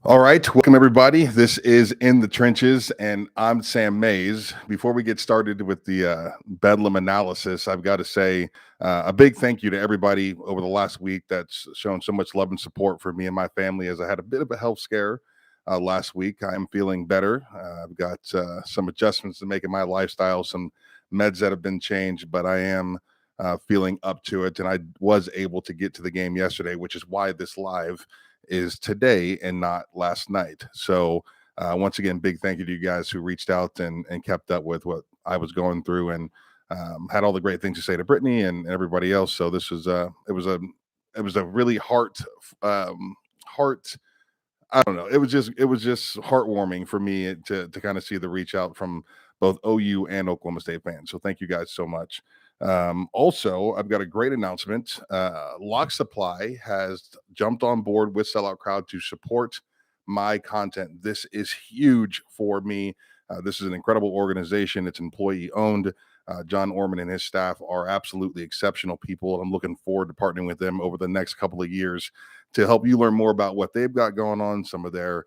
All right, welcome everybody. This is In the Trenches, and I'm Sam Mays. Before we get started with the Bedlam analysis, I've got to say a big thank you to everybody over the last week that's shown so much love and support for me and my family as I had a bit of a health scare last week. I'm feeling better. I've got some adjustments to make in my lifestyle, some meds that have been changed, but I am feeling up to it. And I was able to get to the game yesterday, which is why this live is today and not last night. So once again, big thank you to you guys who reached out and kept up with what I was going through and had all the great things to say to Brittany and everybody else. So this was it was a really heart. I don't know. It was just heartwarming for me to kind of see the reach out from both OU and Oklahoma State fans. So thank you guys so much. Also, I've got a great announcement. Lock Supply has jumped on board with Sellout Crowd to support my content. This is huge for me. This is an incredible organization. It's employee owned. John Orman and his staff are absolutely exceptional people. And I'm looking forward to partnering with them over the next couple of years to help you learn more about what they've got going on, some of their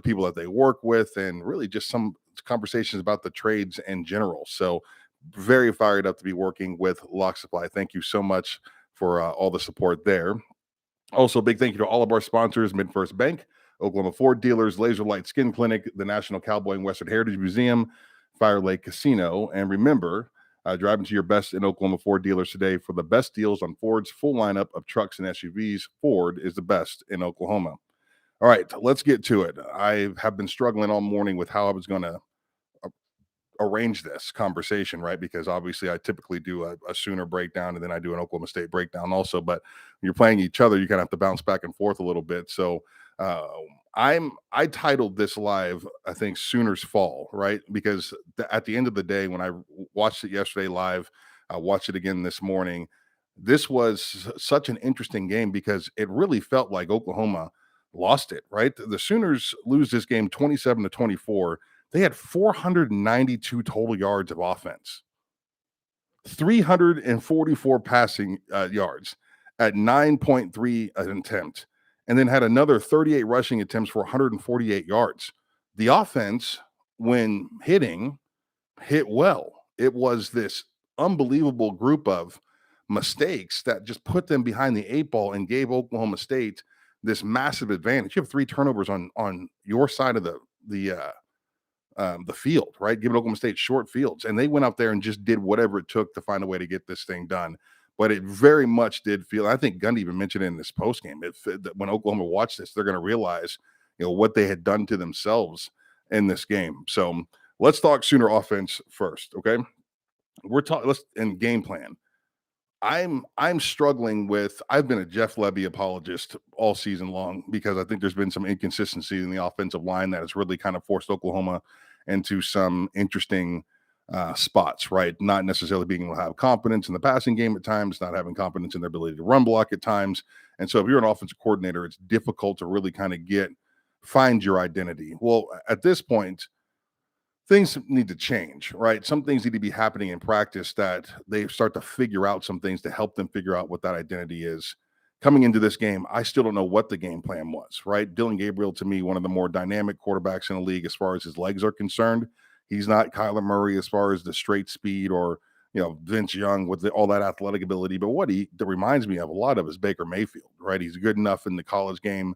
people that they work with, and really just some conversations about the trades in general. So, very fired up to be working with Lock Supply. Thank you so much for all the support there. Also, big thank you to all of our sponsors: MidFirst Bank, Oklahoma Ford Dealers, Laser Light Skin Clinic, the National Cowboy and Western Heritage Museum, Fire Lake Casino. And remember, driving to your best in Oklahoma Ford dealers today for the best deals on Ford's full lineup of trucks and SUVs. Ford is the best in Oklahoma. All right, let's get to it. I have been struggling all morning with how I was going to arrange this conversation, right? Because obviously I typically do a Sooner breakdown and then I do an Oklahoma State breakdown also. But when you're playing each other, you kind of have to bounce back and forth a little bit. So uh, I titled this live, I think Sooners Fall, right? Because at the end of the day, when I watched it yesterday live, I watched it again this morning. This was such an interesting game because it really felt like Oklahoma lost it, right? The Sooners lose this game 27-24. They had 492 total yards of offense, 344 passing yards at 9.3 an attempt, and then had another 38 rushing attempts for 148 yards. The offense, when hitting, hit well. It was this unbelievable group of mistakes that just put them behind the eight ball and gave Oklahoma State this massive advantage. You have three turnovers on your side of the field, right? Giving Oklahoma State short fields. And they went out there and just did whatever it took to find a way to get this thing done. But it very much did feel, I think Gundy even mentioned it in this post game, that when Oklahoma watched this, they're going to realize, what they had done to themselves in this game. So let's talk Sooner offense first, okay? We're talking, let's, and game plan. I'm struggling with. I've been a Jeff Lebby apologist all season long because I think there's been some inconsistency in the offensive line that has really kind of forced Oklahoma into some interesting spots, right? Not necessarily being able to have confidence in the passing game at times, not having confidence in their ability to run block at times. And so if you're an offensive coordinator, it's difficult to really kind of find your identity. Well, at this point, things need to change, right? Some things need to be happening in practice that they start to figure out some things to help them figure out what that identity is. Coming into this game, I still don't know what the game plan was, right? Dylan Gabriel, to me, one of the more dynamic quarterbacks in the league as far as his legs are concerned. He's not Kyler Murray as far as the straight speed or, Vince Young with all that athletic ability. But what that reminds me of a lot of is Baker Mayfield, right? He's good enough in the college game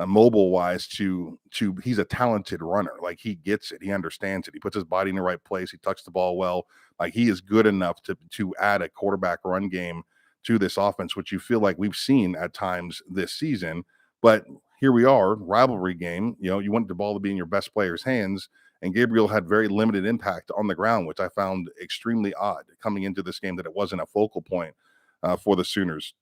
mobile wise to he's a talented runner. Like he gets it, he understands it, he puts his body in the right place, he tucks the ball well. Like he is good enough to add a quarterback run game to this offense, which you feel like we've seen at times this season. But here we are, rivalry game. You want the ball to be in your best player's hands, and Gabriel had very limited impact on the ground, which I found extremely odd coming into this game that it wasn't a focal point for the Sooners.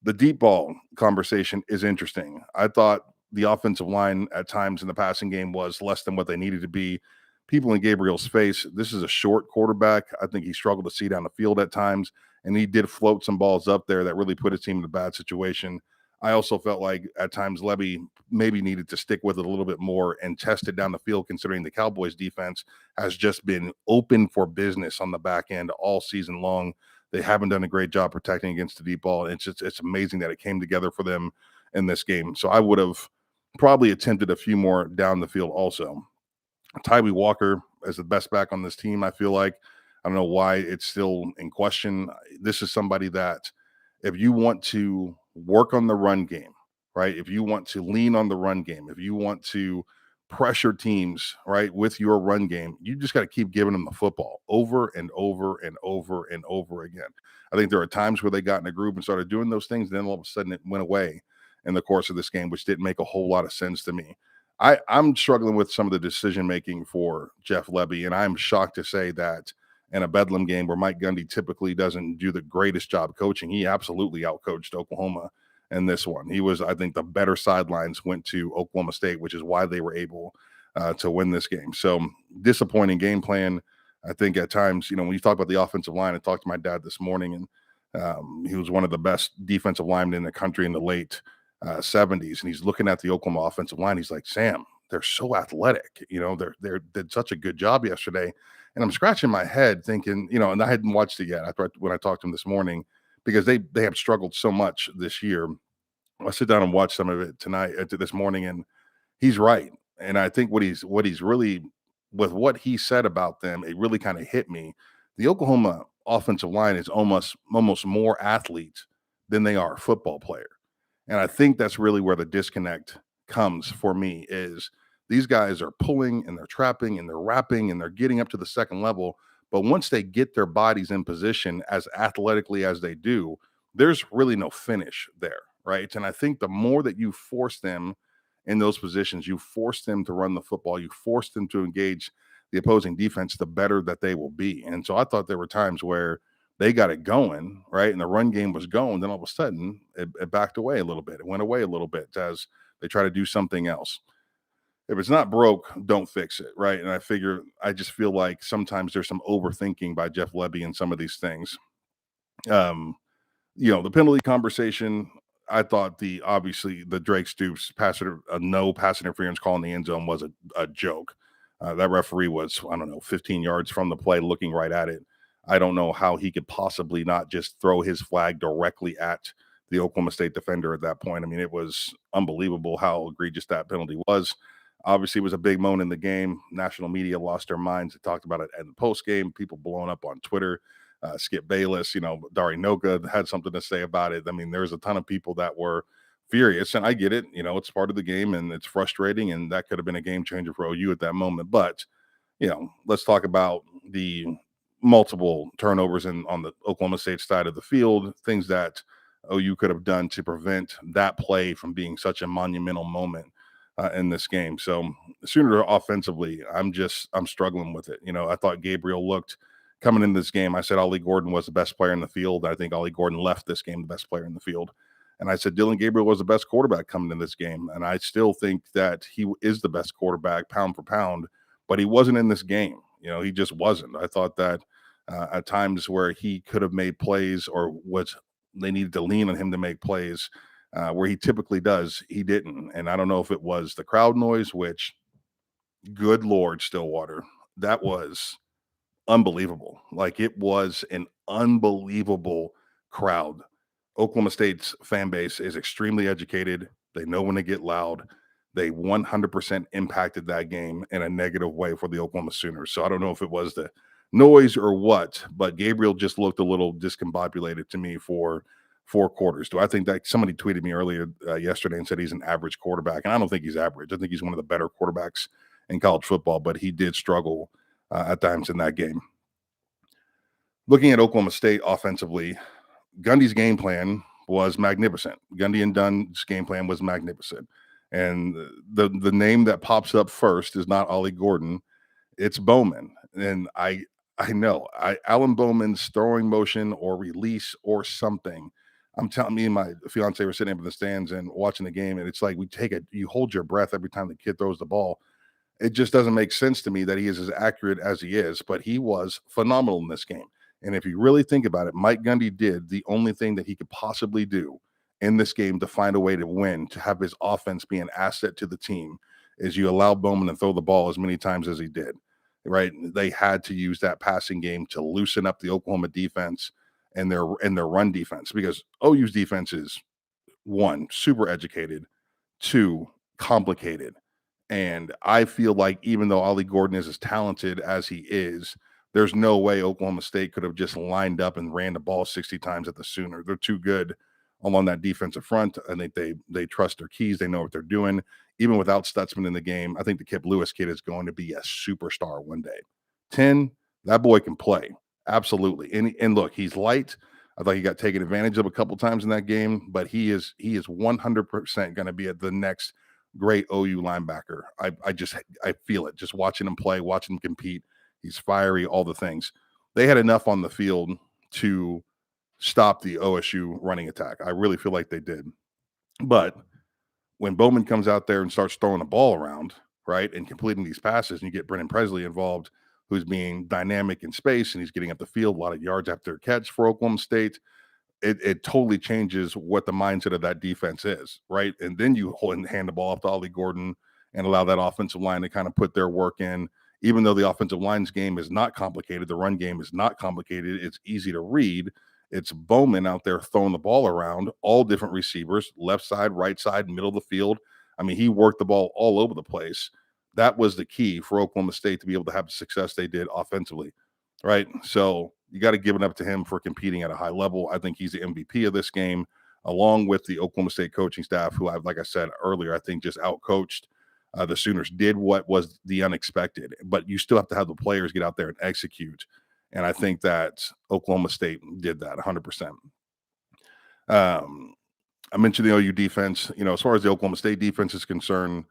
The deep ball conversation is interesting. I thought the offensive line at times in the passing game was less than what they needed to be. People in Gabriel's face, this is a short quarterback. I think he struggled to see down the field at times, and he did float some balls up there that really put his team in a bad situation. I also felt like at times Lebby maybe needed to stick with it a little bit more and test it down the field, considering the Cowboys defense has just been open for business on the back end all season long. They haven't done a great job protecting against the deep ball. It's amazing that it came together for them in this game. So I would have Probably attempted a few more down the field also. Tyree Walker is the best back on this team, I feel like. I don't know why it's still in question. This is somebody that, if you want to work on the run game, right? If you want to lean on the run game, if you want to pressure teams, right, with your run game, you just got to keep giving them the football over and over and over and over again. I think there are times where they got in a group and started doing those things, and then all of a sudden it went away in the course of this game, which didn't make a whole lot of sense to me. I'm struggling with some of the decision making for Jeff Lebby, and I'm shocked to say that in a Bedlam game where Mike Gundy typically doesn't do the greatest job coaching, he absolutely outcoached Oklahoma in this one. He was, I think, the better sidelines went to Oklahoma State, which is why they were able to win this game. So disappointing game plan. I think at times, when you talk about the offensive line, I talked to my dad this morning, and he was one of the best defensive linemen in the country in the late 70s, and he's looking at the Oklahoma offensive line. He's like, Sam, they're so athletic. They did such a good job yesterday. And I'm scratching my head thinking, and I hadn't watched it yet. I thought when I talked to him this morning, because they have struggled so much this year. I sit down and watch some of it tonight, this morning, and he's right. And I think what he's really, with what he said about them, it really kind of hit me. The Oklahoma offensive line is almost more athletes than they are football player. And I think that's really where the disconnect comes for me, is these guys are pulling and they're trapping and they're wrapping and they're getting up to the second level. But once they get their bodies in position as athletically as they do, there's really no finish there, right? And I think the more that you force them in those positions, you force them to run the football, you force them to engage the opposing defense, the better that they will be. And so I thought there were times where they got it going, right? And the run game was going. Then all of a sudden, it backed away a little bit. It went away a little bit as they try to do something else. If it's not broke, don't fix it, right? And I just feel like sometimes there's some overthinking by Jeff Lebby in some of these things. Um, the penalty conversation, I thought obviously the Drake Stoops no pass interference call in the end zone was a joke. That referee was, I don't know, 15 yards from the play looking right at it. I don't know how he could possibly not just throw his flag directly at the Oklahoma State defender at that point. I mean, it was unbelievable how egregious that penalty was. Obviously, it was a big moment in the game. National media lost their minds. They talked about it in the post game. People blowing up on Twitter. Skip Bayless, Dari Noga had something to say about it. I mean, there's a ton of people that were furious, and I get it. It's part of the game, and it's frustrating, and that could have been a game changer for OU at that moment. But let's talk about the multiple turnovers on the Oklahoma State side of the field, things that OU could have done to prevent that play from being such a monumental moment in this game. So Sooner offensively, I'm struggling with it. I thought Gabriel looked, coming in this game, I said Ollie Gordon was the best player in the field. I think Ollie Gordon left this game the best player in the field. And I said Dylan Gabriel was the best quarterback coming in this game. And I still think that he is the best quarterback pound for pound, but he wasn't in this game. He just wasn't. I thought that at times where he could have made plays, or they needed to lean on him to make plays, where he typically does, he didn't. And I don't know if it was the crowd noise, which, good Lord, Stillwater, that was unbelievable. Like, it was an unbelievable crowd. Oklahoma State's fan base is extremely educated. They know when to get loud. They 100% impacted that game in a negative way for the Oklahoma Sooners. So I don't know if it was the noise or what, but Gabriel just looked a little discombobulated to me for 4 quarters. Do I think that somebody tweeted me earlier yesterday and said he's an average quarterback? And I don't think he's average. I think he's one of the better quarterbacks in college football, but he did struggle at times in that game. Looking at Oklahoma State offensively, Gundy's game plan was magnificent. Gundy and Dunn's game plan was magnificent. And the name that pops up first is not Ollie Gordon, it's Bowman. And I know Alan Bowman's throwing motion or release or something. I'm telling, me and my fiance were sitting up in the stands and watching the game, and it's like you hold your breath every time the kid throws the ball. It just doesn't make sense to me that he is as accurate as he is, but he was phenomenal in this game. And if you really think about it, Mike Gundy did the only thing that he could possibly do in this game to find a way to win, to have his offense be an asset to the team, is you allow Bowman to throw the ball as many times as he did, right? They had to use that passing game to loosen up the Oklahoma defense and their run defense, because OU's defense is, one, super educated, two, complicated. And I feel like even though Ollie Gordon is as talented as he is, there's no way Oklahoma State could have just lined up and ran the ball 60 times at the Sooner. They're too good along that defensive front. I think they trust their keys. They know what they're doing. Even without Stutzman in the game, I think the Kip Lewis kid is going to be a superstar one day. 10, that boy can play. Absolutely. And look, he's light. I thought he got taken advantage of a couple times in that game, but he is 100% going to be at the next great OU linebacker. I feel it just watching him play, watching him compete. He's fiery, all the things. They had enough on the field to stop the OSU running attack. I really feel like they did. But when Bowman comes out there and starts throwing the ball around, right, and completing these passes, and you get Brennan Presley involved, who's being dynamic in space, and he's getting up the field, a lot of yards after catch for Oklahoma State, it totally changes what the mindset of that defense is, right? And then you hand the ball off to Ollie Gordon and allow that offensive line to kind of put their work in. Even though the offensive line's game is not complicated, the run game is not complicated, it's easy to read. It's Bowman out there throwing the ball around, all different receivers, left side, right side, middle of the field. I mean, he worked the ball all over the place. That was the key for Oklahoma State to be able to have the success they did offensively, right? So you got to give it up to him for competing at a high level. I think he's the MVP of this game, along with the Oklahoma State coaching staff, who like I said earlier, I think just outcoached the Sooners, did what was the unexpected. But you still have to have the players get out there and execute. And I think that Oklahoma State did that 100%. I mentioned the OU defense. As far as the Oklahoma State defense is concerned,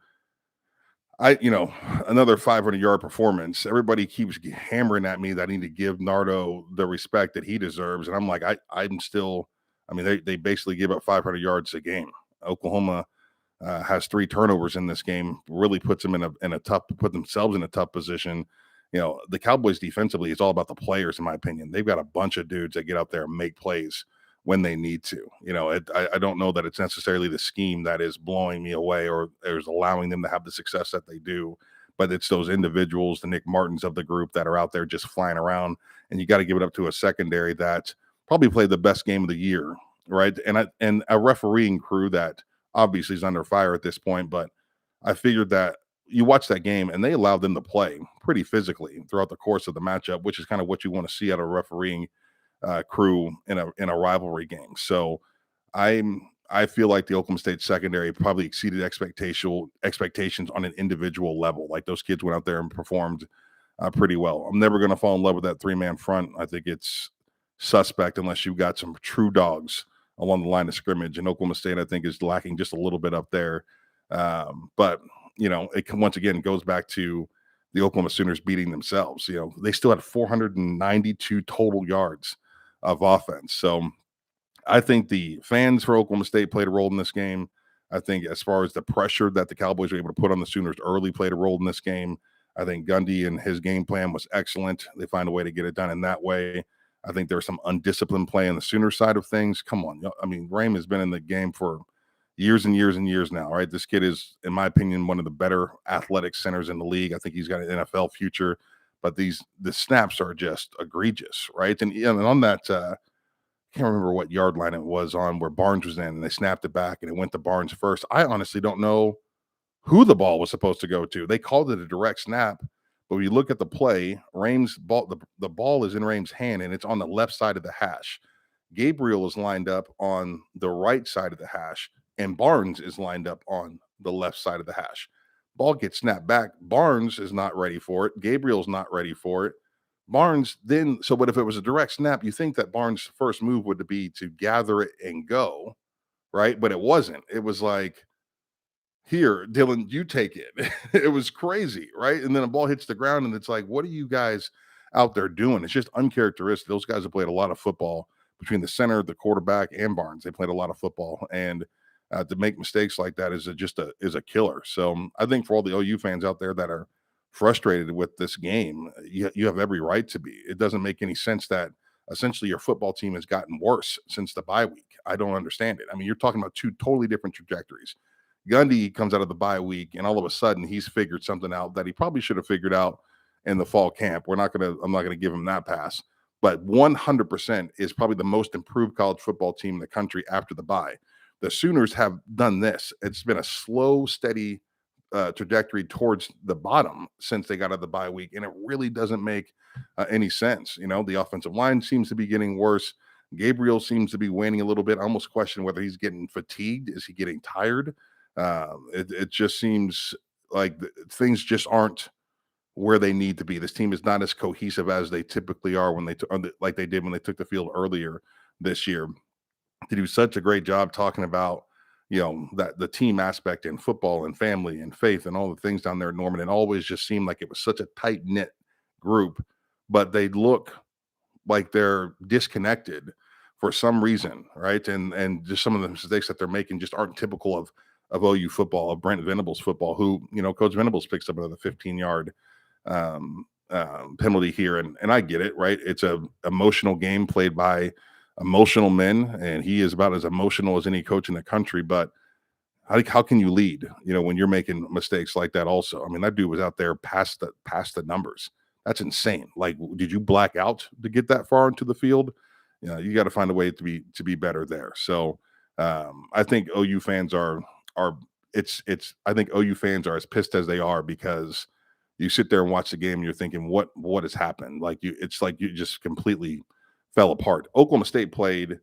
another 500-yard performance. Everybody keeps hammering at me that I need to give Nardo the respect that he deserves. And I'm like, I'm still, they basically give up 500 yards a game. Oklahoma has 3 turnovers in this game, really puts them put themselves in a tough position. The Cowboys defensively, it's all about the players, in my opinion. They've got a bunch of dudes that get out there and make plays when they need to. I don't know that it's necessarily the scheme that is blowing me away or is allowing them to have the success that they do, but it's those individuals, the Nick Martins of the group, that are out there just flying around. And you got to give it up to a secondary that probably played the best game of the year, right? And a refereeing crew that obviously is under fire at this point, but I figured that you watch that game and they allowed them to play pretty physically throughout the course of the matchup, which is kind of what you want to see out of refereeing crew in a rivalry game. So I feel like the Oklahoma State secondary probably exceeded expectations on an individual level. Like, those kids went out there and performed pretty well. I'm never going to fall in love with that 3-man front. I think it's suspect unless you've got some true dogs along the line of scrimmage. And Oklahoma State, I think, is lacking just a little bit up there. But it once again goes back to the Oklahoma Sooners beating themselves. They still had 492 total yards of offense. So I think the fans for Oklahoma State played a role in this game. I think as far as the pressure that the Cowboys were able to put on the Sooners early played a role in this game. I think Gundy and his game plan was excellent. They find a way to get it done in that way. I think there's some undisciplined play on the Sooner side of things. Come on. Rahm has been in the game for years and years and years now, right? This kid is, in my opinion, one of the better athletic centers in the league. I think he's got an NFL future, but the snaps are just egregious, right? And on that, I can't remember what yard line it was on where Barnes was in, and they snapped it back and it went to Barnes first. I honestly don't know who the ball was supposed to go to. They called it a direct snap, but when you look at the play, Raheem's ball, the ball is in Raheem's hand and it's on the left side of the hash. Gabriel is lined up on the right side of the hash, and Barnes is lined up on the left side of the hash. Ball gets snapped back. Barnes is not ready for it. Gabriel's not ready for it. Barnes then, but if it was a direct snap, you think that Barnes' first move would be to gather it and go, right? But it wasn't. It was like, here, Dylan, you take it. It was crazy, right? And then a ball hits the ground, and it's like, what are you guys out there doing? It's just uncharacteristic. Those guys have played a lot of football between the center, the quarterback, and Barnes. They played a lot of football, and to make mistakes like that is a killer. So I think for all the OU fans out there that are frustrated with this game, you have every right to be. It doesn't make any sense that essentially your football team has gotten worse since the bye week. I don't understand it. You're talking about 2 totally different trajectories. Gundy comes out of the bye week, and all of a sudden he's figured something out that he probably should have figured out in the fall camp. I'm not gonna give him that pass, but 100% is probably the most improved college football team in the country after the bye. The Sooners have done this. It's been a slow, steady trajectory towards the bottom since they got out of the bye week, and it really doesn't make any sense. The offensive line seems to be getting worse. Gabriel seems to be waning a little bit. I almost question whether he's getting fatigued. Is he getting tired? It just seems like things just aren't where they need to be. This team is not as cohesive as they typically are when like they did when they took the field earlier this year. They do such a great job talking about that the team aspect in football and family and faith and all the things down there at Norman. It always just seemed like it was such a tight knit group, but they look like they're disconnected for some reason, right? And just some of the mistakes that they're making just aren't typical of OU football, of Brent Venables football, who Coach Venables picks up another 15-yard penalty here, and I get it, right? It's a emotional game played by emotional men, and he is about as emotional as any coach in the country. But how can you lead, when you're making mistakes like that? Also, I mean, that dude was out there past the numbers. That's insane. Like, did you black out to get that far into the field? You got to find a way to be better there. So I think OU fans are I think OU fans are as pissed as they are because you sit there and watch the game and you're thinking, what has happened? It's like you just completely fell apart. Oklahoma State played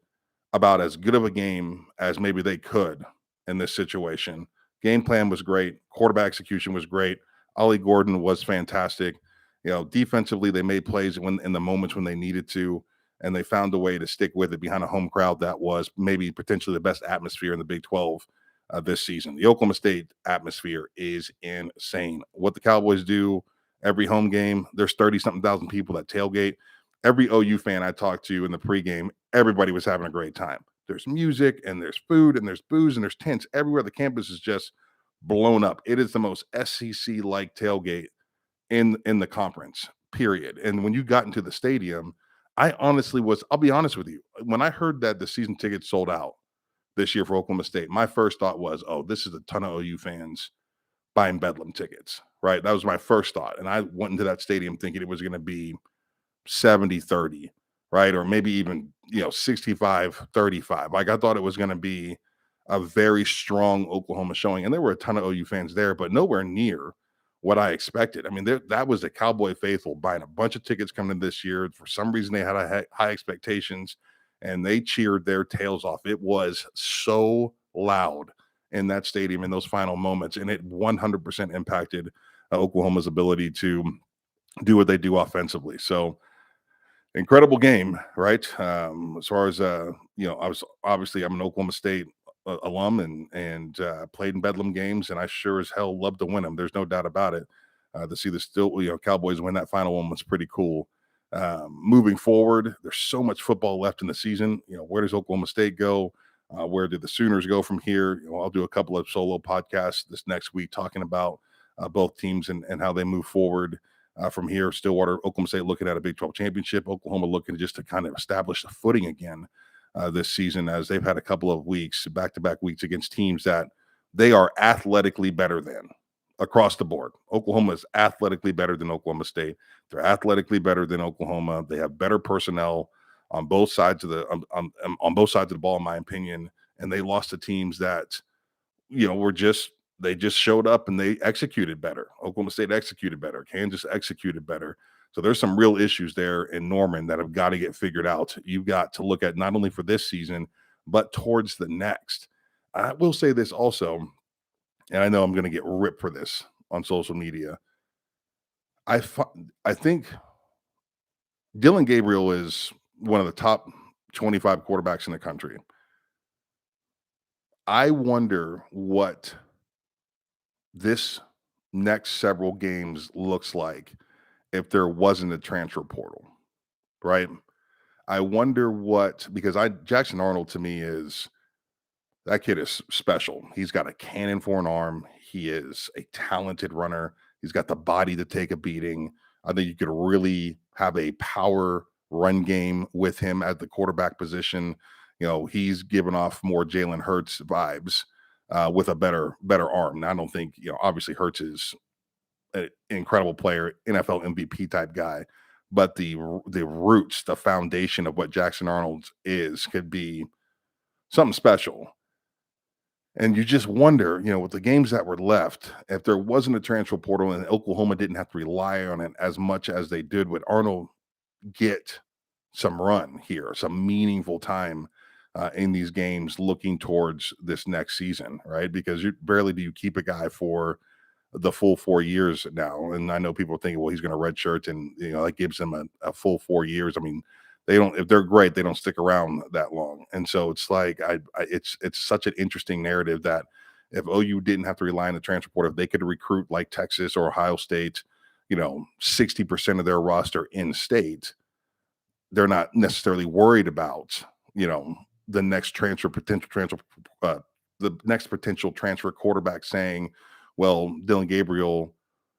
about as good of a game as maybe they could in this situation. Game plan was great. Quarterback execution was great. Ollie Gordon was fantastic. Defensively, they made plays in the moments when they needed to, and they found a way to stick with it behind a home crowd that was maybe potentially the best atmosphere in the Big 12 this season. The Oklahoma State atmosphere is insane. What the Cowboys do every home game, there's 30-something thousand people that tailgate. Every OU fan I talked to in the pregame, everybody was having a great time. There's music and there's food and there's booze and there's tents everywhere. The campus is just blown up. It is the most SEC-like tailgate in the conference, period. And when you got into the stadium, I'll be honest with you, when I heard that the season tickets sold out this year for Oklahoma State, my first thought was, oh, this is a ton of OU fans buying Bedlam tickets, right? That was my first thought. And I went into that stadium thinking it was going to be 70-30, right? Or maybe even, 65-35. Like, I thought it was going to be a very strong Oklahoma showing. And there were a ton of OU fans there, but nowhere near what I expected. I mean, that was the Cowboy faithful buying a bunch of tickets coming in this year. For some reason, they had high expectations, and they cheered their tails off. It was so loud in that stadium in those final moments, and it 100% impacted Oklahoma's ability to do what they do offensively. So incredible game, right? As far as I'm an Oklahoma State alum and played in Bedlam games, and I sure as hell love to win them. There's no doubt about it. To see the Cowboys win that final one was pretty cool. Moving forward, there's so much football left in the season. Where does Oklahoma State go? Where do the Sooners go from here? I'll do a couple of solo podcasts this next week talking about both teams and how they move forward from here. Stillwater, Oklahoma State looking at a Big 12 championship. Oklahoma looking just to kind of establish a footing again this season, as they've had a couple of weeks, back-to-back weeks against teams that they are athletically better than across the board. Oklahoma is athletically better than Oklahoma State. They're athletically better than Oklahoma. They have better personnel on both sides of the ball, in my opinion. And they lost to teams that, they just showed up and they executed better. Oklahoma State executed better. Kansas executed better. So there's some real issues there in Norman that have got to get figured out. You've got to look at not only for this season, but towards the next. I will say this also, and I know I'm going to get ripped for this on social media. I think Dylan Gabriel is one of the top 25 quarterbacks in the country. I wonder what this next several games looks like if there wasn't a transfer portal, right? I wonder because Jackson Arnold to me that kid is special. He's got a cannon for an arm. He is a talented runner. He's got the body to take a beating. I think you could really have a power run game with him at the quarterback position. He's given off more Jalen Hurts vibes with a better arm. Now, I don't think, obviously Hurts is an incredible player, NFL MVP type guy, but the roots, the foundation of what Jackson Arnold is could be something special. And you just wonder, with the games that were left, if there wasn't a transfer portal and Oklahoma didn't have to rely on it as much as they did, would Arnold get some run here, some meaningful time in these games looking towards this next season, right? Because you barely do you keep a guy for the full 4 years now. And I know people are thinking, well, he's going to redshirt, and that gives him a full 4 years. I mean, they don't if they're great, they don't stick around that long. And so it's like it's such an interesting narrative that if OU didn't have to rely on the transfer portal, if they could recruit like Texas or Ohio State, 60% of their roster in state, they're not necessarily worried about, you know, the next potential transfer, uh, the next potential transfer quarterback saying, well, Dylan Gabriel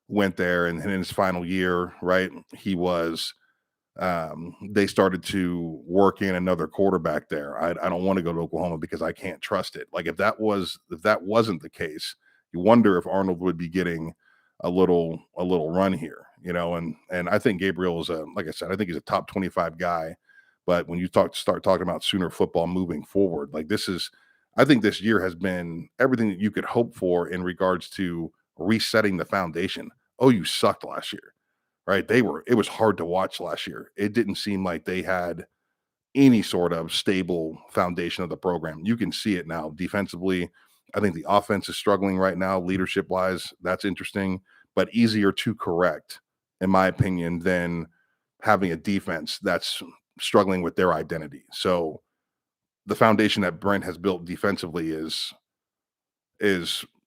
went there and in his final year, right? They started to work in another quarterback there. I don't want to go to Oklahoma because I can't trust it. Like if that wasn't the case, you wonder if Arnold would be getting a little run here, and I think Gabriel is like I said, I think he's a top 25 guy. But when you start talking about Sooner football moving forward, like I think this year has been everything that you could hope for in regards to resetting the foundation. Oh, you sucked last year, right? It was hard to watch last year. It didn't seem like they had any sort of stable foundation of the program. You can see it now defensively. I think the offense is struggling right now, leadership wise. That's interesting, but easier to correct, in my opinion, than having a defense that's struggling with their identity. So the foundation that Brent has built defensively is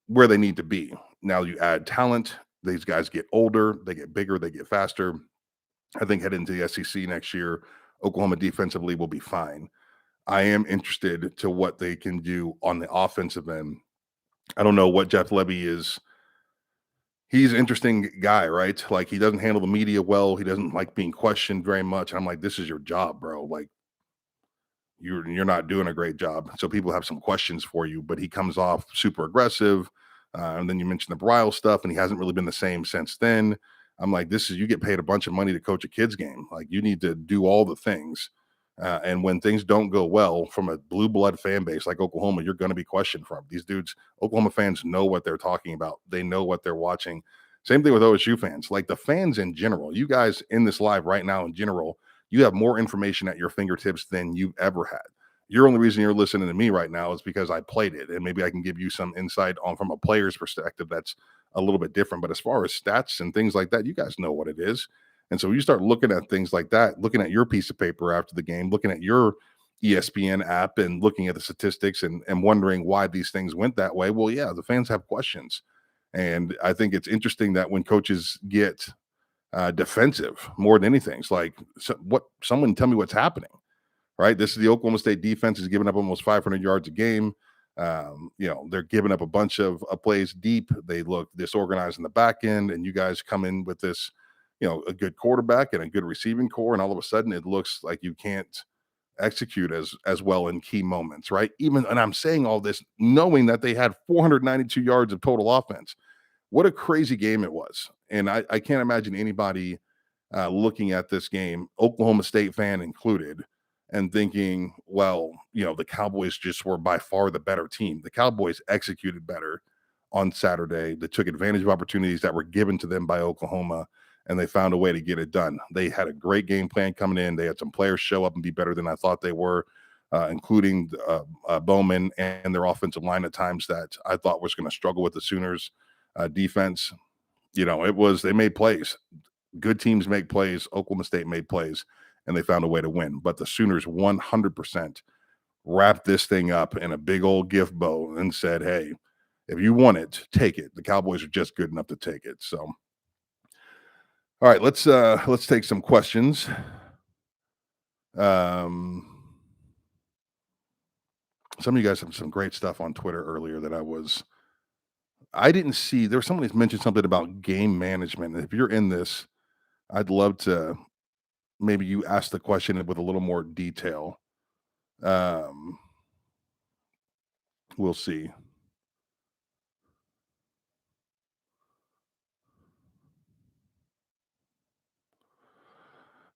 where they need to be. Now you add talent, these guys get older, they get bigger, they get faster. I think heading into the SEC next year, Oklahoma defensively will be fine. I am interested to what they can do on the offensive end. I don't know what Jeff Levy is. He's an interesting guy, right? Like he doesn't handle the media well. He doesn't like being questioned very much. I'm like, this is your job, bro. Like you're not doing a great job. So people have some questions for you, but he comes off super aggressive. And then you mentioned the Brile stuff, and he hasn't really been the same since then. I'm like, you get paid a bunch of money to coach a kid's game. Like you need to do all the things. And when things don't go well from a blue blood fan base like Oklahoma, you're going to be questioned from these dudes. Oklahoma fans know what they're talking about. They know what they're watching. Same thing with OSU fans, like the fans in general. You guys in this live right now in general, you have more information at your fingertips than you've ever had. Your only reason you're listening to me right now is because I played it, and maybe I can give you some insight on from a player's perspective that's a little bit different. But as far as stats and things like that, you guys know what it is. And so you start looking at things like that, looking at your piece of paper after the game, looking at your ESPN app and looking at the statistics and wondering why these things went that way. Well, yeah, the fans have questions. And I think it's interesting that when coaches get defensive more than anything, it's like, someone tell me what's happening, right? This is the Oklahoma State defense is giving up almost 500 yards a game. They're giving up a bunch of plays deep. They look disorganized in the back end, and you guys come in with this, a good quarterback and a good receiving core, and all of a sudden it looks like you can't execute as well in key moments, right? And I'm saying all this knowing that they had 492 yards of total offense. What a crazy game it was, and I can't imagine anybody looking at this game, Oklahoma State fan included, and thinking, well, the Cowboys just were by far the better team. The Cowboys executed better on Saturday. They took advantage of opportunities that were given to them by Oklahoma, and they found a way to get it done. They had a great game plan coming in. They had some players show up and be better than I thought they were, including Bowman and their offensive line at times that I thought was going to struggle with the Sooners defense. They made plays. Good teams make plays. Oklahoma State made plays, and they found a way to win. But the Sooners 100% wrapped this thing up in a big old gift bow and said, hey, if you want it, take it. The Cowboys are just good enough to take it. So, all right, let's take some questions. Some of you guys have some great stuff on Twitter earlier that I didn't see. There was somebody mentioned something about game management. If you're in this, I'd love to maybe you ask the question with a little more detail. Um, we'll see.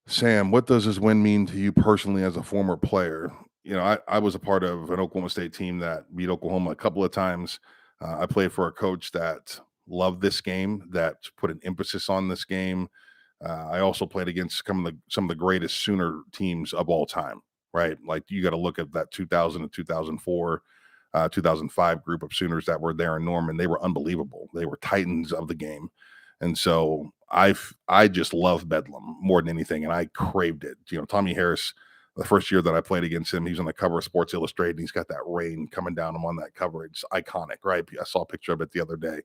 Sam, what does this win mean to you personally as a former player? I was a part of an Oklahoma State team that beat Oklahoma a couple of times. I played for a coach that loved this game, that put an emphasis on this game. I also played against some of the greatest Sooner teams of all time, right? Like you got to look at that 2000 and 2004, 2005 group of Sooners that were there in Norman. They were unbelievable. They were titans of the game. And so I just love Bedlam more than anything, and I craved it. Tommy Harris, the first year that I played against him, he was on the cover of Sports Illustrated, and he's got that rain coming down him on that cover. It's iconic, right? I saw a picture of it the other day,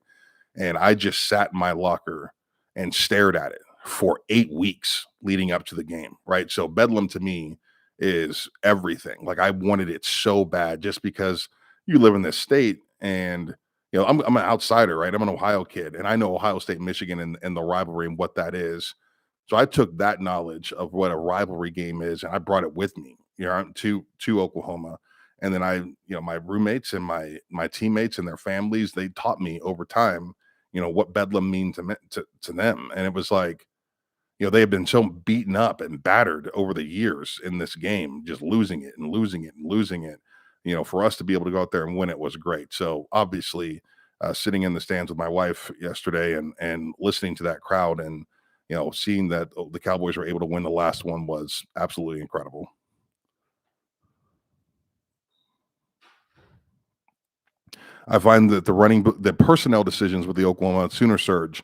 and I just sat in my locker and stared at it for 8 weeks leading up to the game, right? So Bedlam to me is everything. Like I wanted it so bad just because you live in this state, and I'm an outsider, right? I'm an Ohio kid, and I know Ohio State, Michigan, and the rivalry and what that is. So I took that knowledge of what a rivalry game is, and I brought it with me, to Oklahoma. And then my roommates and my teammates and their families, they taught me over time, what Bedlam means to them. And it was like, they have been so beaten up and battered over the years in this game, just losing it and losing it and losing it. For us to be able to go out there and win it was great. So obviously, sitting in the stands with my wife yesterday and listening to that crowd and seeing that the Cowboys were able to win the last one was absolutely incredible. I find that the personnel decisions with the Oklahoma Sooner surge.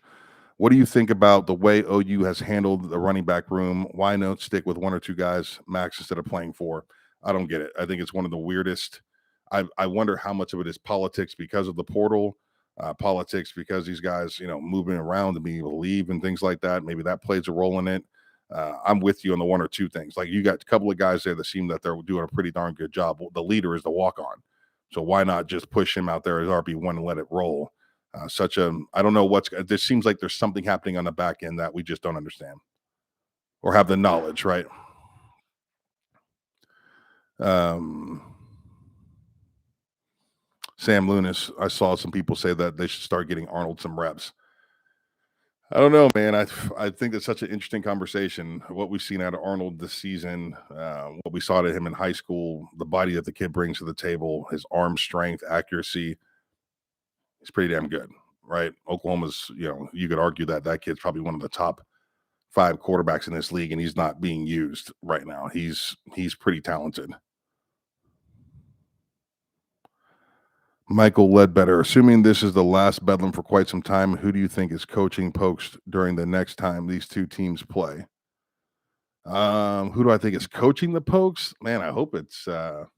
What do you think about the way OU has handled the running back room? Why not stick with one or two guys max instead of playing four? I don't get it. I think it's one of the weirdest. I wonder how much of it is politics because of the portal, politics because these guys, moving around and being able to leave and things like that. Maybe that plays a role in it. I'm with you on the one or two things. Like you got a couple of guys there that seem that they're doing a pretty darn good job. The leader is the walk on. So why not just push him out there as RB1 and let it roll? I don't know there seems like there's something happening on the back end that we just don't understand or have the knowledge, right? Um, Sam Lunas, I saw some people say that they should start getting Arnold some reps. I don't know, man. I think it's such an interesting conversation. What we've seen out of Arnold this season, what we saw to him in high school, the body that the kid brings to the table, his arm strength, accuracy, he's pretty damn good, right? Oklahoma's, you could argue that that kid's probably one of the top five quarterbacks in this league, and he's not being used right now. He's pretty talented. Michael Ledbetter, assuming this is the last Bedlam for quite some time, who do you think is coaching Pokes during the next time these two teams play? Who do I think is coaching the Pokes? Man, I hope it's oh,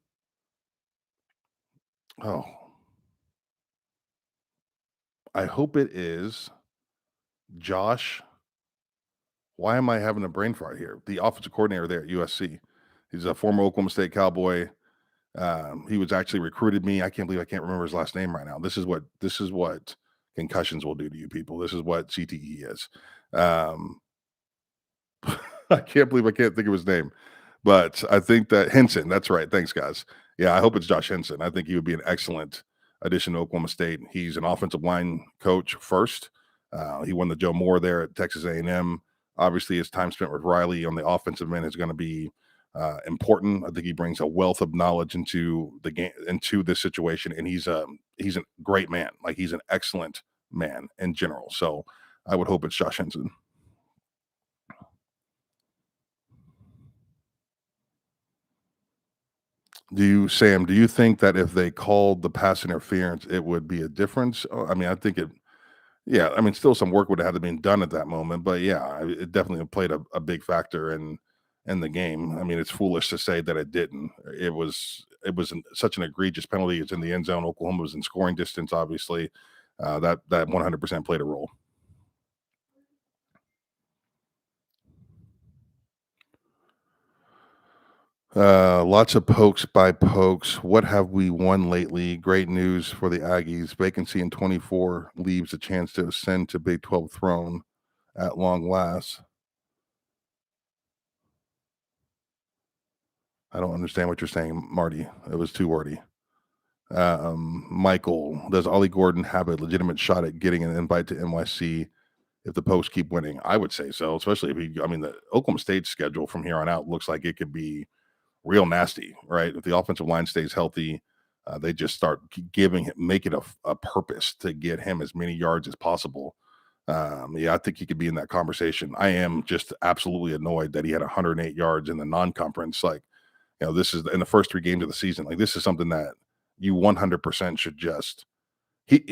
I hope it is Josh. Why am I having a brain fart here? The offensive coordinator there at USC. He's a former Oklahoma State Cowboy. He was actually recruited me. I can't believe I can't remember his last name right now. This is what concussions will do to you people. This is what CTE is. Um, I can't believe I can't think of his name, but I think that Henson. That's right. Thanks, guys. Yeah, I hope it's Josh Henson. I think he would be an excellent addition to Oklahoma State. He's an offensive line coach first. He won the Joe Moore there at Texas A&M. Obviously, his time spent with Riley on the offensive end is going to be important. I think he brings a wealth of knowledge into the game, into this situation, and he's a great man. Like he's an excellent man in general. So I would hope it's Josh Henson. Sam, do you think that if they called the pass interference, it would be a difference? I mean, I think it, yeah, I mean, still some work would have to be done at that moment, but yeah, it definitely played a big factor in the game. I mean, it's foolish to say that it didn't. Such an egregious penalty. It's in the end zone. Oklahoma was in scoring distance, obviously. That 100% played a role. Lots of pokes by pokes. What have we won lately? Great news for the Aggies. Vacancy in 24 leaves a chance to ascend to Big 12 throne at long last. I don't understand what you're saying, Marty. It was too wordy. Michael, does Ollie Gordon have a legitimate shot at getting an invite to NYC if the Pokes keep winning? I would say so, especially if I mean, the Oklahoma State schedule from here on out looks like it could be real nasty, right? If the offensive line stays healthy, they just start giving him, make it a purpose to get him as many yards as possible. Yeah, I think he could be in that conversation. I am just absolutely annoyed that he had 108 yards in the non-conference. Like, this is in the first 3 games of the season. Like, this is something that you 100% should just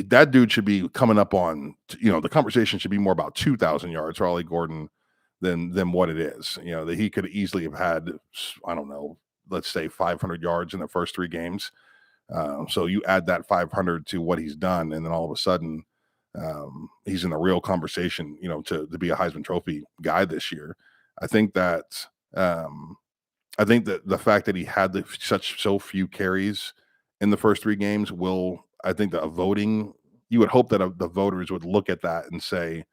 that dude should be coming up on. The conversation should be more about 2,000 yards for Ollie Gordon than what it is. That he could easily have had, I don't know, let's say 500 yards in the first 3 games. So you add that 500 to what he's done, and then all of a sudden, he's in the real conversation, to be a Heisman Trophy guy this year. I think that um, the fact that he had so few carries in the first 3 games I think that you would hope that the voters would look at that and say,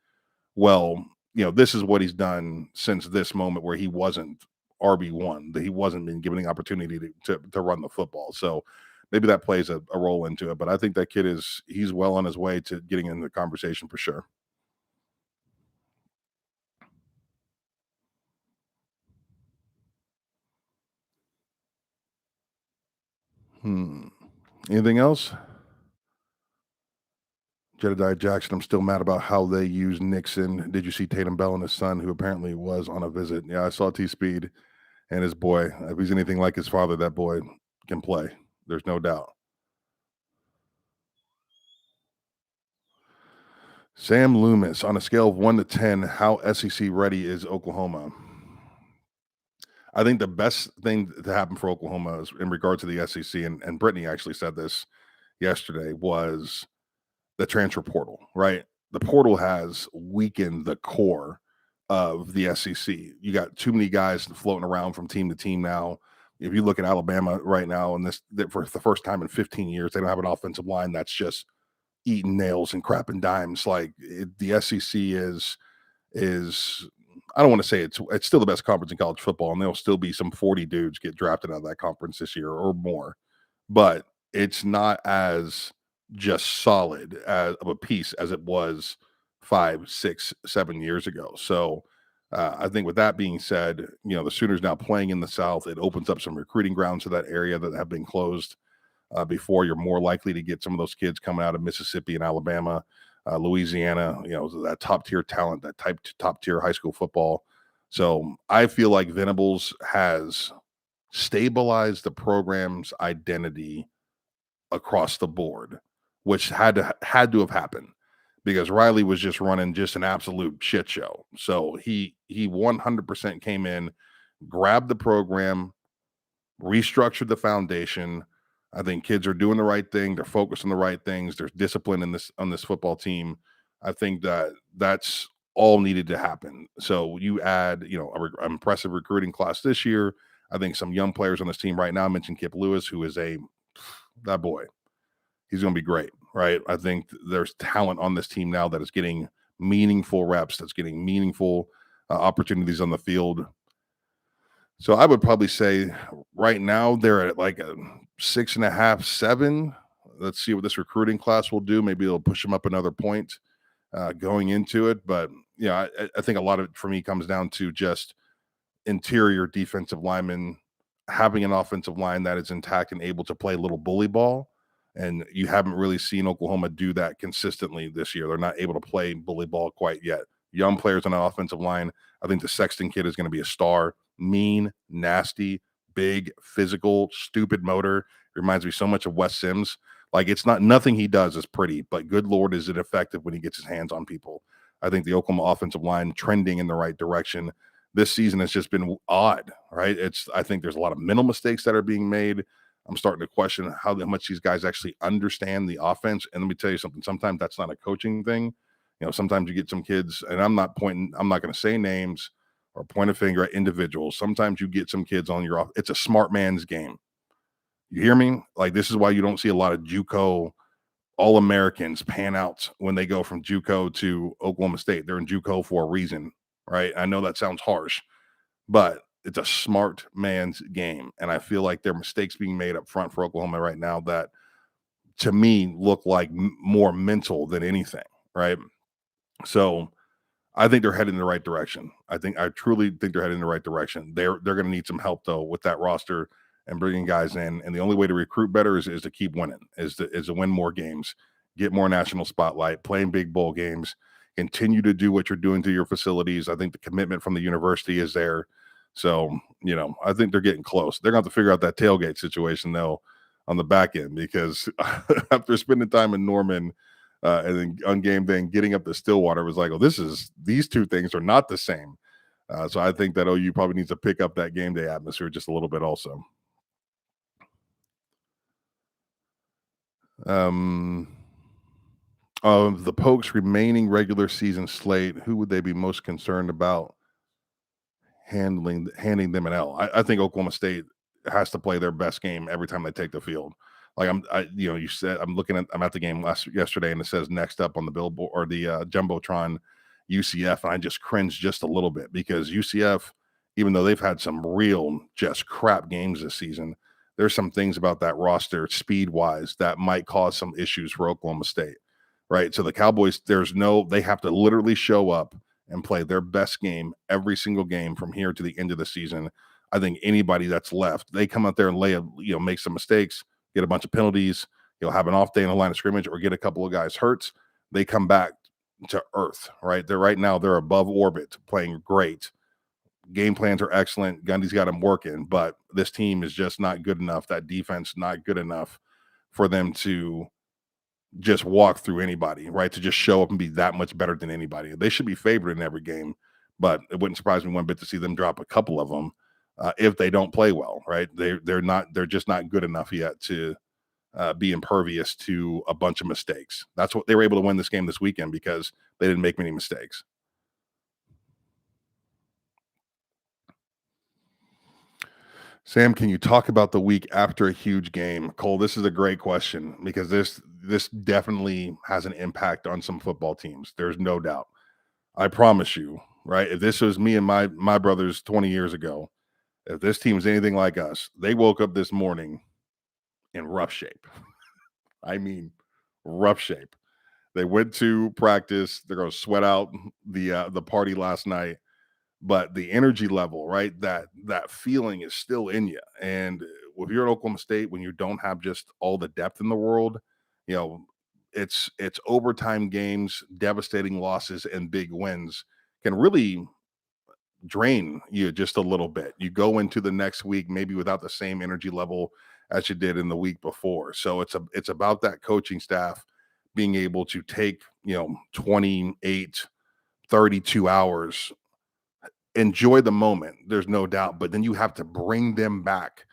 well, this is what he's done since this moment where he wasn't RB1, that he wasn't been given the opportunity to run the football. So maybe that plays a role into it. But I think that kid he's well on his way to getting in the conversation for sure. Hmm. Anything else? Jedediah Jackson, I'm still mad about how they use Nixon. Did you see Tatum Bell and his son, who apparently was on a visit? Yeah, I saw T Speed and his boy. If he's anything like his father, that boy can play. There's no doubt. Sam Loomis, on a scale of 1 to 10, how SEC ready is Oklahoma? I think the best thing to happen for Oklahoma is in regard to the SEC, and Brittany actually said this yesterday, was the transfer portal, right? The portal has weakened the core of the SEC. You got too many guys floating around from team to team now. If you look at Alabama right now, and for the first time in 15 years, they don't have an offensive line that's just eating nails and crapping dimes. Like the SEC is I don't want to say it's still the best conference in college football, and there'll still be some 40 dudes get drafted out of that conference this year or more, but it's not as just solid as of a piece as it was 5, 6, 7 years ago. So I think with that being said, the Sooners now playing in the South, it opens up some recruiting grounds to that area that have been closed before. You're more likely to get some of those kids coming out of Mississippi and Alabama, Louisiana, that top tier talent, that top tier high school football. So I feel like Venables has stabilized the program's identity across the board, which had to have happened because Riley was just running just an absolute shit show. So he 100% came in, grabbed the program, restructured the foundation. I think kids are doing the right thing. They're focused on the right things. There's discipline on this football team. I think that that's all needed to happen. So you add, an impressive recruiting class this year. I think some young players on this team right now. I mentioned Kip Lewis, who is that boy. He's going to be great, right? I think there's talent on this team now that is getting meaningful reps, that's getting meaningful opportunities on the field. So I would probably say right now they're at like a 6.5, 7. Let's see what this recruiting class will do. Maybe it'll push them up another point going into it. But I think a lot of it for me comes down to just interior defensive linemen having an offensive line that is intact and able to play a little bully ball. And you haven't really seen Oklahoma do that consistently this year. They're not able to play bully ball quite yet. Young players on the offensive line. I think the Sexton kid is going to be a star. Mean, nasty, big, physical, stupid motor. Reminds me so much of Wes Sims. Like it's not nothing he does is pretty, but good Lord, is it effective when he gets his hands on people. I think the Oklahoma offensive line trending in the right direction. This season has just been odd, right? I think there's a lot of mental mistakes that are being made. I'm starting to question how much these guys actually understand the offense. And let me tell you something. Sometimes that's not a coaching thing. Sometimes you get some kids, and I'm not going to say names or point a finger at individuals. Sometimes you get some kids on your off. It's a smart man's game. You hear me? Like this is why you don't see a lot of JUCO All-Americans pan out when they go from JUCO to Oklahoma State. They're in JUCO for a reason, right? I know that sounds harsh, but it's a smart man's game. And I feel like there are mistakes being made up front for Oklahoma right now that to me look like more mental than anything, right? So I think they're heading in the right direction. I truly think they're heading in the right direction. They're going to need some help though with that roster and bringing guys in. And the only way to recruit better is to keep winning, is to win more games, get more national spotlight, playing big bowl games, continue to do what you're doing to your facilities. I think the commitment from the university is there. So, I think they're getting close. They're going to have to figure out that tailgate situation though on the back end because after spending time in Norman and then on game day and getting up to Stillwater was like, oh, these two things are not the same. So I think that OU probably needs to pick up that game day atmosphere just a little bit also. Um, of the Pokes' remaining regular season slate, who would they be most concerned about handing them an L? I think Oklahoma State has to play their best game every time they take the field. Like you said, I'm at the game yesterday, and it says next up on the billboard or the jumbotron, UCF, and I just cringed just a little bit because UCF, even though they've had some real just crap games this season, there's some things about that roster speed wise that might cause some issues for Oklahoma State, right? So the Cowboys, they have to literally show up and play their best game every single game from here to the end of the season. I think anybody that's left, they come out there and make some mistakes, get a bunch of penalties, have an off day in the line of scrimmage or get a couple of guys hurt. They come back to earth, right? They're above orbit, playing great. Game plans are excellent. Gundy's got them working, but this team is just not good enough. That defense not good enough for them to just walk through anybody, right? To just show up and be that much better than anybody. They should be favored in every game, but it wouldn't surprise me one bit to see them drop a couple of them if they don't play well, right? They're just not good enough yet to be impervious to a bunch of mistakes. That's what they were able to win this game this weekend because they didn't make many mistakes. Sam, can you talk about the week after a huge game? Cole, this is a great question because this definitely has an impact on some football teams. There's no doubt. I promise you, right? If this was me and my brothers 20 years ago, if this team is anything like us, they woke up this morning in rough shape. I mean, rough shape. They went to practice. They're going to sweat out the party last night, but the energy level, right? That feeling is still in you. And if you're at Oklahoma State, when you don't have just all the depth in the world, you know, it's overtime games, devastating losses, and big wins can really drain you just a little bit. You go into the next week maybe without the same energy level as you did in the week before. So it's about that coaching staff being able to take, 28, 32 hours, enjoy the moment, there's no doubt, but then you have to bring them back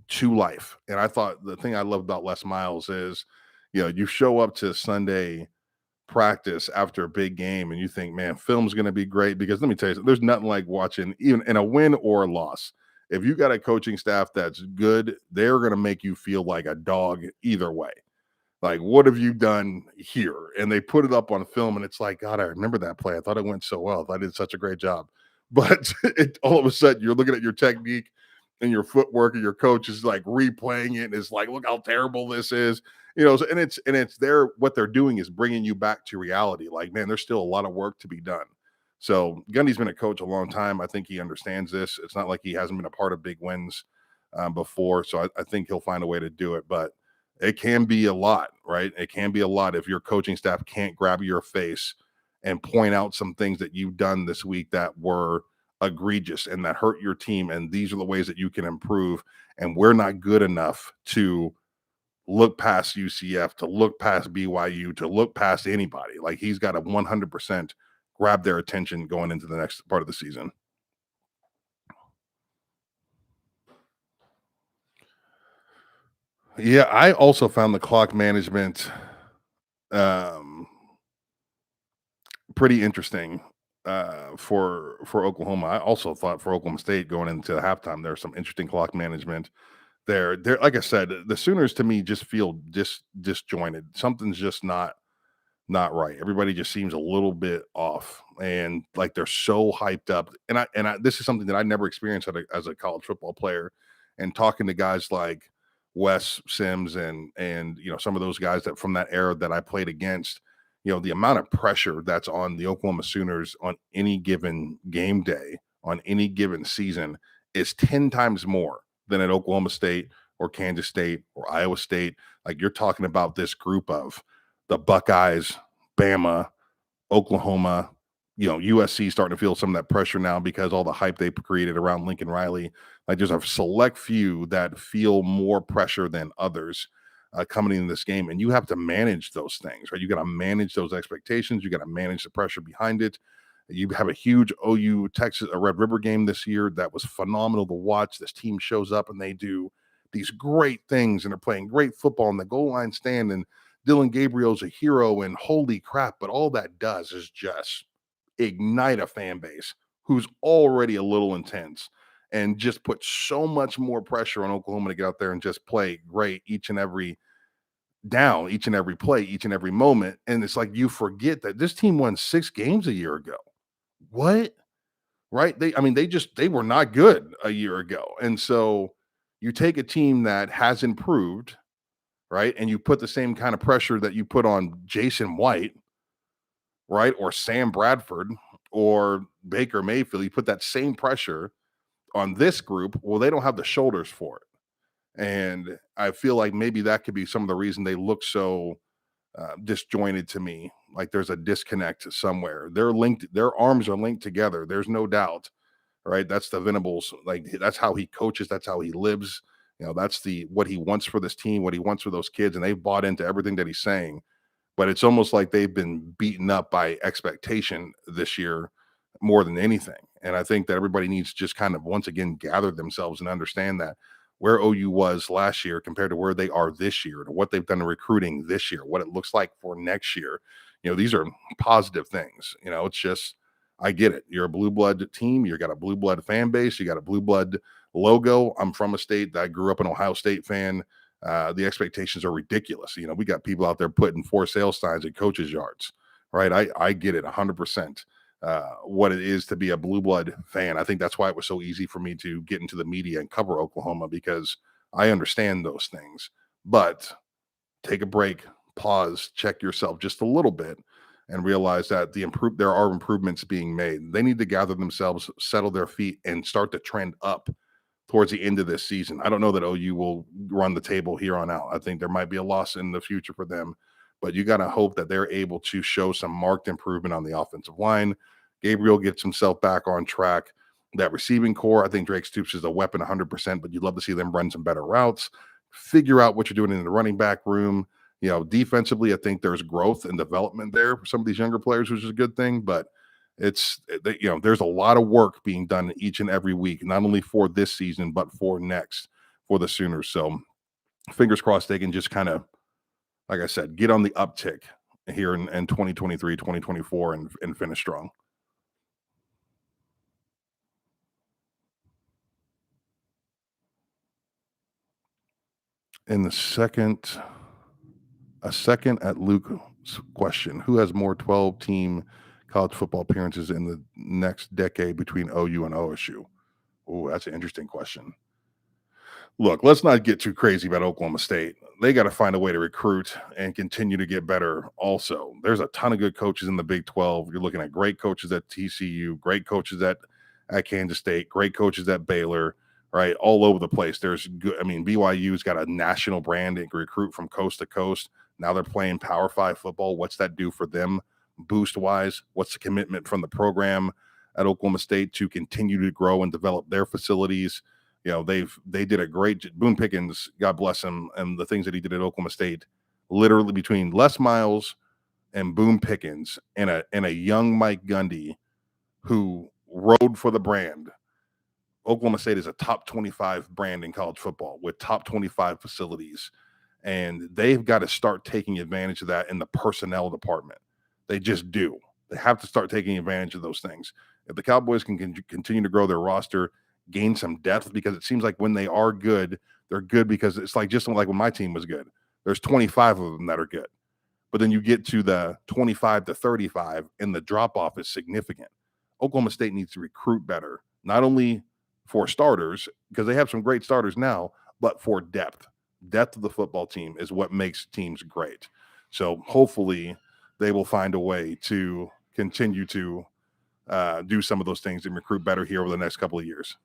to life. And I thought the thing I love about Les Miles is, you show up to Sunday practice after a big game and you think, man, film's going to be great because let me tell you, there's nothing like watching even in a win or a loss. If you got a coaching staff that's good, they're going to make you feel like a dog either way. Like, what have you done here? And they put it up on film, and it's like, God, I remember that play. I thought it went so well. I did such a great job. But all of a sudden, you're looking at your technique and your footwork, and your coach is like replaying it, and it's like, look how terrible this is. And it's there. What they're doing is bringing you back to reality. Like, man, there's still a lot of work to be done. So Gundy's been a coach a long time. I think he understands this. It's not like he hasn't been a part of big wins before. So I think he'll find a way to do it. But it can be a lot, right? It can be a lot if your coaching staff can't grab your face and point out some things that you've done this week that were egregious and that hurt your team. And these are the ways that you can improve. And we're not good enough to look past UCF, to look past BYU, to look past anybody. Like he's got to 100% grab their attention going into the next part of the season. Yeah, I also found the clock management um, pretty interesting for Oklahoma. I also thought for Oklahoma State going into halftime, there's some interesting clock management there. There, like I said, the Sooners to me just feel disjointed. Something's just not right. Everybody just seems a little bit off, and like they're so hyped up. And I this is something that I never experienced as a college football player. And talking to guys like Wes Sims and some of those guys that from that era that I played against, the amount of pressure that's on the Oklahoma Sooners on any given game day, on any given season, is 10 times more than at Oklahoma State or Kansas State or Iowa State. Like, you're talking about this group of the Buckeyes, Bama, Oklahoma, USC starting to feel some of that pressure now because all the hype they created around Lincoln Riley. Like, there's a select few that feel more pressure than others coming in this game, and you have to manage those things, right? You got to manage those expectations. You got to manage the pressure behind it. You have a huge OU Texas Red River game this year that was phenomenal to watch. This team shows up and they do these great things, and they're playing great football in the goal line stand, and Dylan Gabriel's a hero, and holy crap, but all that does is just ignite a fan base who's already a little intense and just put so much more pressure on Oklahoma to get out there and just play great each and every down, each and every play, each and every moment. And it's like you forget that this team won 6 games a year ago. What? Right? They were not good a year ago. And so you take a team that has improved, right? And you put the same kind of pressure that you put on Jason White, right? Or Sam Bradford or Baker Mayfield. You put that same pressure on this group. Well, they don't have the shoulders for it. And I feel like maybe that could be some of the reason they look so disjointed to me. Like, there's a disconnect somewhere. They're linked, their arms are linked together. There's no doubt, right? That's the Venables. Like, that's how he coaches. That's how he lives. That's what he wants for this team, what he wants for those kids. And they've bought into everything that he's saying. But it's almost like they've been beaten up by expectation this year more than anything. And I think that everybody needs to just kind of once again gather themselves and understand that where OU was last year compared to where they are this year, to what they've done in recruiting this year, what it looks like for next year. These are positive things. It's just, I get it. You're a blue blood team. You got a blue blood fan base. You got a blue blood logo. I'm from a state that I grew up an Ohio State fan. The expectations are ridiculous. We got people out there putting for sale signs at coaches' yards, right? I get it 100%. What it is to be a blue blood fan. I think that's why it was so easy for me to get into the media and cover Oklahoma, because I understand those things. But take a break, pause, check yourself just a little bit, and realize that there are improvements being made. They need to gather themselves, settle their feet, and start to trend up towards the end of this season. I don't know that OU will run the table here on out. I think there might be a loss in the future for them, but you got to hope that they're able to show some marked improvement on the offensive line. Gabriel gets himself back on track. That receiving core, I think Drake Stoops is a weapon 100%, but you'd love to see them run some better routes, figure out what you're doing in the running back room. Defensively, I think there's growth and development there for some of these younger players, which is a good thing, but there's a lot of work being done each and every week, not only for this season, but for next for the Sooners. So fingers crossed they can just kind of, like I said, get on the uptick here in 2023, 2024 and finish strong. In the second at Luke's question, who has more 12-team college football appearances in the next decade between OU and OSU? Oh, that's an interesting question. Look, let's not get too crazy about Oklahoma State. They got to find a way to recruit and continue to get better also. There's a ton of good coaches in the Big 12. You're looking at great coaches at TCU, great coaches at Kansas State, great coaches at Baylor, right? All over the place. There's good. BYU's got a national brand and recruit from coast to coast. Now they're playing Power 5 football. What's that do for them boost-wise? What's the commitment from the program at Oklahoma State to continue to grow and develop their facilities? They did a great. Boone Pickens, God bless him, and the things that he did at Oklahoma State, literally between Les Miles and Boone Pickens and a young Mike Gundy who rode for the brand. Oklahoma State is a top 25 brand in college football with top 25 facilities, and they've got to start taking advantage of that in the personnel department. They just do. They have to start taking advantage of those things. If the Cowboys can continue to grow their roster, gain some depth, because it seems like when they are good, they're good because it's just like when my team was good. There's 25 of them that are good. But then you get to the 25 to 35 and the drop off is significant. Oklahoma State needs to recruit better, not only for starters, because they have some great starters now, but for depth. Depth of the football team is what makes teams great. So hopefully they will find a way to continue to do some of those things and recruit better here over the next couple of years.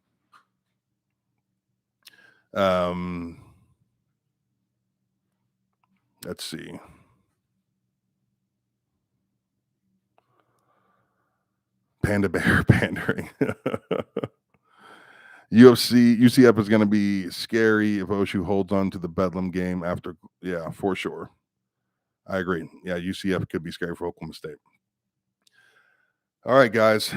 Let's see. Panda Bear pandering. UCF is going to be scary if OSU holds on to the Bedlam game after. Yeah, for sure. I agree. Yeah, UCF could be scary for Oklahoma State. All right, guys,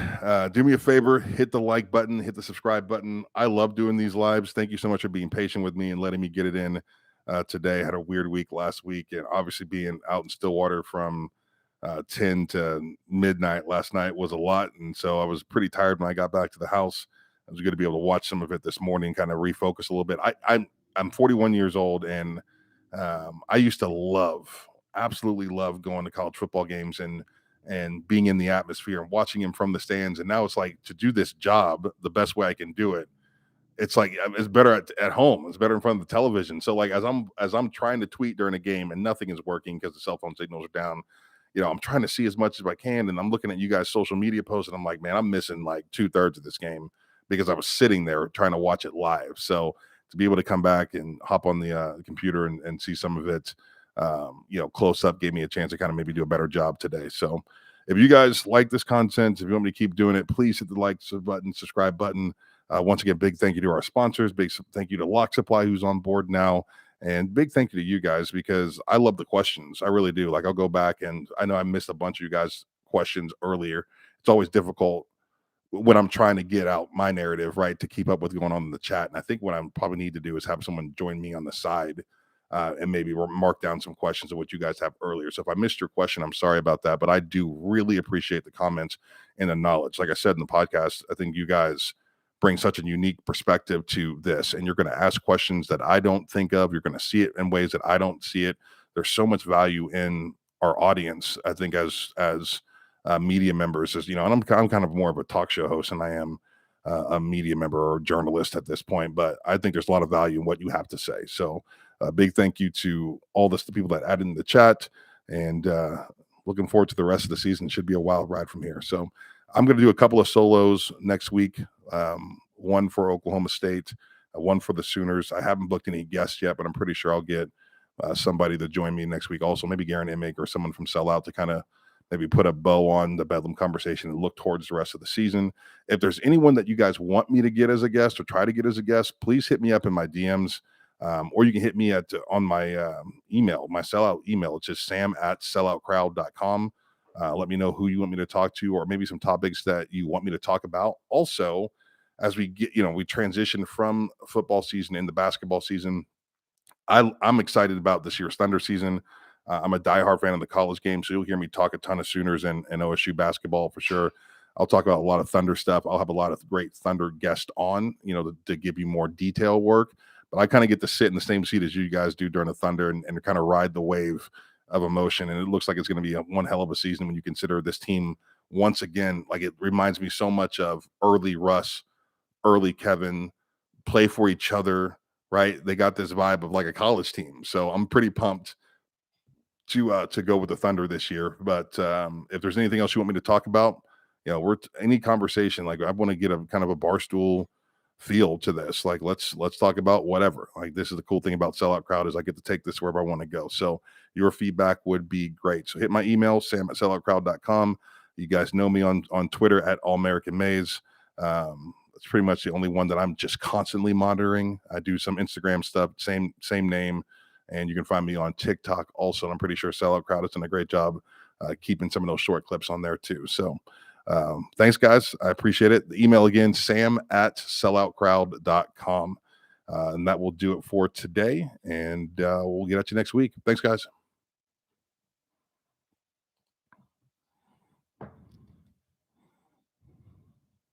do me a favor, hit the like button, hit the subscribe button. I love doing these lives. Thank you so much for being patient with me and letting me get it in today. I had a weird week last week, and obviously being out in Stillwater from 10 to midnight last night was a lot. And so I was pretty tired when I got back to the house. I was going to be able to watch some of it this morning, kind of refocus a little bit. I'm 41 years old, and I used to absolutely love going to college football games and being in the atmosphere and watching him from the stands. And now it's like, to do this job the best way I can do it, it's like it's better at home. It's better in front of the television. So like as I'm trying to tweet during a game and nothing is working because the cell phone signals are down, I'm trying to see as much as I can. And I'm looking at you guys' social media posts and I'm like, man, I'm missing like 2/3 of this game because I was sitting there trying to watch it live. So to be able to come back and hop on the computer and see some of it, close up, gave me a chance to kind of maybe do a better job today. So if you guys like this content, if you want me to keep doing it, please hit the like button, subscribe button. Once again, big thank you to our sponsors. Big thank you to Lock Supply, who's on board now. And big thank you to you guys, because I love the questions. I really do. Like, I'll go back, and I know I missed a bunch of you guys' questions earlier. It's always difficult when I'm trying to get out my narrative, right, to keep up with what's going on in the chat. And I think what I probably need to do is have someone join me on the side and maybe mark down some questions of what you guys have earlier. So if I missed your question, I'm sorry about that, but I do really appreciate the comments and the knowledge. Like I said in the podcast, I think you guys bring such a unique perspective to this, and you're going to ask questions that I don't think of. You're going to see it in ways that I don't see it. There's so much value in our audience, I think, as media members, and I'm kind of more of a talk show host than I am a media member or journalist at this point, but I think there's a lot of value in what you have to say. So a big thank you to all the people that added in the chat, and looking forward to the rest of the season. It should be a wild ride from here. So I'm going to do a couple of solos next week, one for Oklahoma State, one for the Sooners. I haven't booked any guests yet, but I'm pretty sure I'll get somebody to join me next week. Also, maybe Garen Emick or someone from Sellout to kind of maybe put a bow on the Bedlam conversation and look towards the rest of the season. If there's anyone that you guys want me to get as a guest or try to get as a guest, please hit me up in my DMs. Or you can hit me on my email, my Sellout email. It's just sam@selloutcrowd.com. Let me know who you want me to talk to, or maybe some topics that you want me to talk about. Also, as we get, we transition from football season into basketball season, I'm excited about this year's Thunder season. I'm a diehard fan of the college game, so you'll hear me talk a ton of Sooners and OSU basketball for sure. I'll talk about a lot of Thunder stuff. I'll have a lot of great Thunder guests on, to give you more detail work. But I kind of get to sit in the same seat as you guys do during the Thunder and kind of ride the wave of emotion. And it looks like it's going to be one hell of a season when you consider this team once again. Like, it reminds me so much of early Russ, early Kevin, play for each other, right? They got this vibe of like a college team. So I'm pretty pumped to go with the Thunder this year. But if there's anything else you want me to talk about, any conversation, like I want to get a kind of a barstool feel to this. Like, let's talk about whatever. Like, this is the cool thing about Sellout Crowd, is I get to take this wherever I want to go. So your feedback would be great. So hit my email, sam@selloutcrowd.com. You guys know me on Twitter @AllAmericanMaze. It's pretty much the only one that I'm just constantly monitoring. I do some Instagram stuff, same name. And you can find me on TikTok also. I'm pretty sure Sellout Crowd has done a great job keeping some of those short clips on there too. So thanks, guys. I appreciate it. The email again, sam@selloutcrowd.com. And that will do it for today. And we'll get at you next week. Thanks, guys.